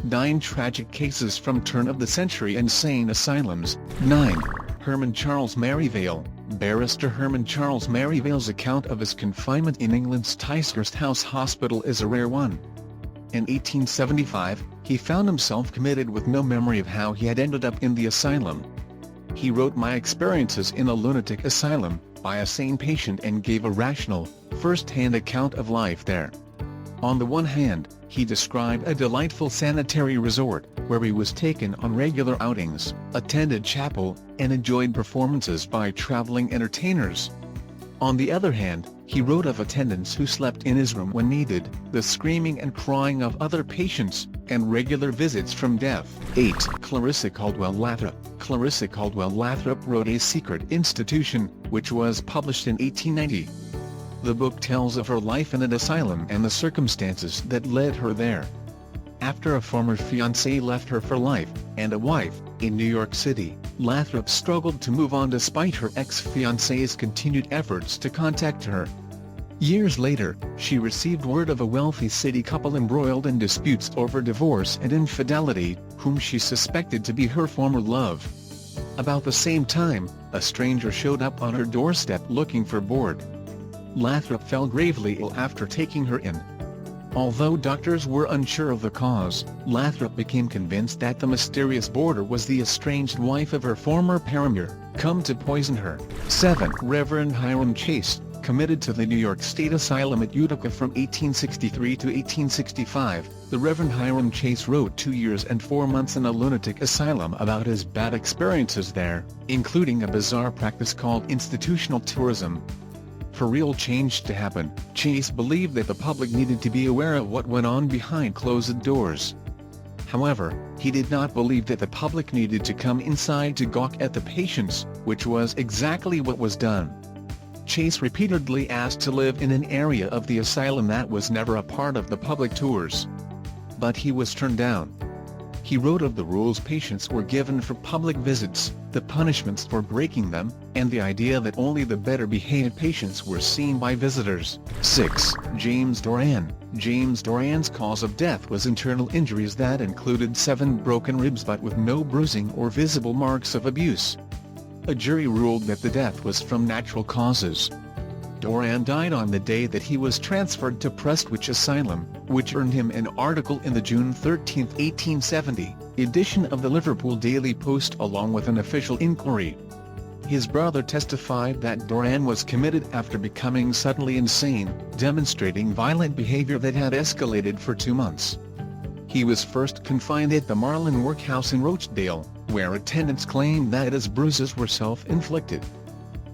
9 tragic cases from turn-of-the-century insane asylums. 9. Herman Charles Merivale. Barrister Herman Charles Merivale's account of his confinement in England's Ticehurst House Hospital is a rare one. In 1875, he found himself committed with no memory of how he had ended up in the asylum. He wrote "My experiences in a lunatic asylum" by a sane patient and gave a rational, first-hand account of life there. On the one hand, he described a delightful sanitary resort, where he was taken on regular outings, attended chapel, and enjoyed performances by traveling entertainers. On the other hand, he wrote of attendants who slept in his room when needed, the screaming and crying of other patients, and regular visits from death. 8. Clarissa Caldwell Lathrop. Clarissa Caldwell Lathrop wrote A Secret Institution, which was published in 1890. The book tells of her life in an asylum and the circumstances that led her there. After a former fiancé left her for life, and a wife, in New York City, Lathrop struggled to move on despite her ex-fiancé's continued efforts to contact her. Years later, she received word of a wealthy city couple embroiled in disputes over divorce and infidelity, whom she suspected to be her former love. About the same time, a stranger showed up on her doorstep looking for board. Lathrop fell gravely ill after taking her in. Although doctors were unsure of the cause, Lathrop became convinced that the mysterious boarder was the estranged wife of her former paramour, come to poison her. 7. Reverend Hiram Chase, committed to the New York State Asylum at Utica from 1863 to 1865, the Reverend Hiram Chase wrote 2 years and 4 months in a lunatic asylum about his bad experiences there, including a bizarre practice called institutional tourism. For real change to happen, Chase believed that the public needed to be aware of what went on behind closed doors. However, he did not believe that the public needed to come inside to gawk at the patients, which was exactly what was done. Chase repeatedly asked to live in an area of the asylum that was never a part of the public tours. But he was turned down. He wrote of the rules patients were given for public visits, the punishments for breaking them, and the idea that only the better-behaved patients were seen by visitors. 6. James Doran. James Doran's cause of death was internal injuries that included 7 broken ribs but with no bruising or visible marks of abuse. A jury ruled that the death was from natural causes. Doran died on the day that he was transferred to Prestwich Asylum, which earned him an article in the June 13, 1870, edition of the Liverpool Daily Post along with an official inquiry. His brother testified that Doran was committed after becoming suddenly insane, demonstrating violent behavior that had escalated for 2 months. He was first confined at the Marlin Workhouse in Rochdale, where attendants claimed that his bruises were self-inflicted.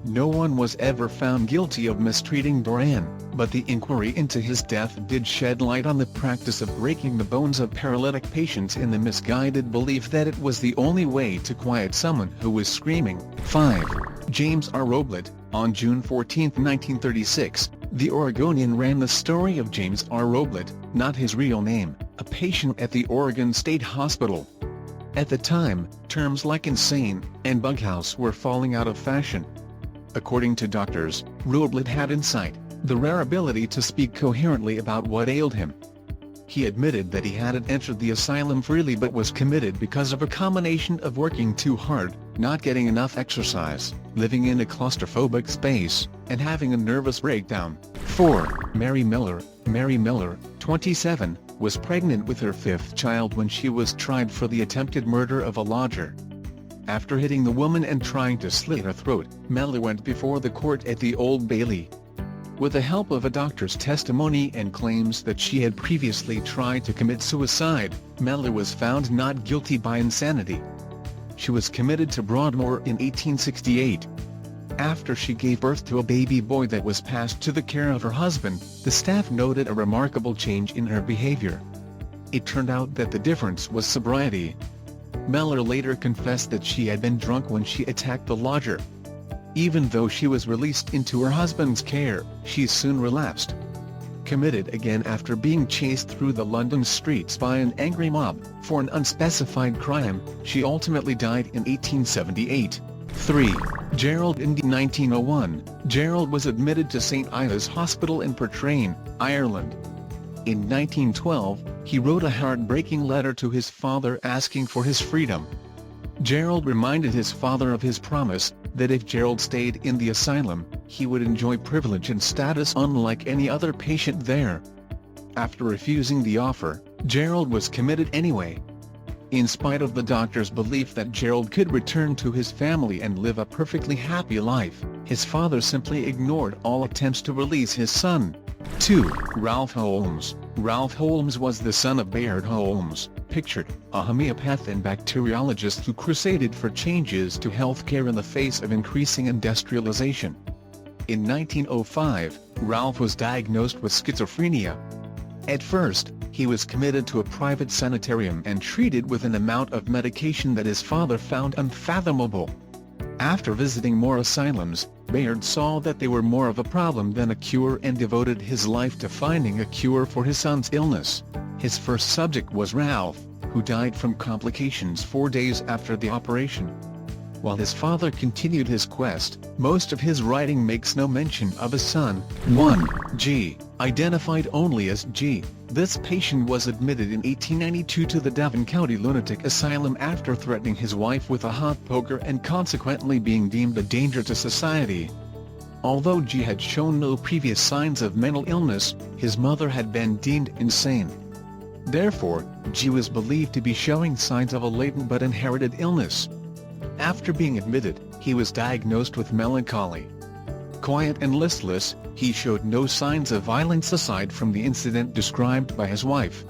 No one was ever found guilty of mistreating Doran, but the inquiry into his death did shed light on the practice of breaking the bones of paralytic patients in the misguided belief that it was the only way to quiet someone who was screaming. 5. James R. Roblet. On June 14, 1936, the Oregonian ran the story of James R. Roblet, not his real name, a patient at the Oregon State Hospital. At the time, terms like insane and bughouse were falling out of fashion. According to doctors, Roblet had insight, the rare ability to speak coherently about what ailed him. He admitted that he hadn't entered the asylum freely but was committed because of a combination of working too hard, not getting enough exercise, living in a claustrophobic space, and having a nervous breakdown. 4. Mary Miller. Mary Miller, 27, was pregnant with her 5th child when she was tried for the attempted murder of a lodger. After hitting the woman and trying to slit her throat, Miller went before the court at the Old Bailey. With the help of a doctor's testimony and claims that she had previously tried to commit suicide, Miller was found not guilty by insanity. She was committed to Broadmoor in 1868. After she gave birth to a baby boy that was passed to the care of her husband, the staff noted a remarkable change in her behavior. It turned out that the difference was sobriety. Miller later confessed that she had been drunk when she attacked the lodger. Even though she was released into her husband's care, she soon relapsed. Committed again after being chased through the London streets by an angry mob, for an unspecified crime, she ultimately died in 1878. 3. Gerald Indy. 1901, Gerald was admitted to St Ida's Hospital in Portrane, Ireland. In 1912, he wrote a heartbreaking letter to his father asking for his freedom. Gerald reminded his father of his promise, that if Gerald stayed in the asylum, he would enjoy privilege and status unlike any other patient there. After refusing the offer, Gerald was committed anyway. In spite of the doctor's belief that Gerald could return to his family and live a perfectly happy life, his father simply ignored all attempts to release his son. 2. Ralph Holmes. Ralph Holmes was the son of Bayard Holmes, pictured, a homeopath and bacteriologist who crusaded for changes to healthcare in the face of increasing industrialization. In 1905, Ralph was diagnosed with schizophrenia. At first, he was committed to a private sanitarium and treated with an amount of medication that his father found unfathomable. After visiting more asylums, Bayard saw that they were more of a problem than a cure and devoted his life to finding a cure for his son's illness. His first subject was Ralph, who died from complications 4 days after the operation. While his father continued his quest, most of his writing makes no mention of his son. 1. G. Identified only as G. This patient was admitted in 1892 to the Devon County Lunatic Asylum after threatening his wife with a hot poker and consequently being deemed a danger to society. Although G had shown no previous signs of mental illness, his mother had been deemed insane. Therefore, G was believed to be showing signs of a latent but inherited illness. After being admitted, he was diagnosed with melancholy. Quiet and listless, he showed no signs of violence aside from the incident described by his wife.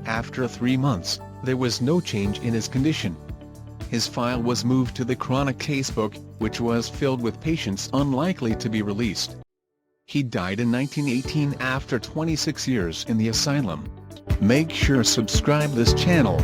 After 3 months, there was no change in his condition. His file was moved to the chronic casebook, which was filled with patients unlikely to be released. He died in 1918 after 26 years in the asylum. Make sure subscribe this channel.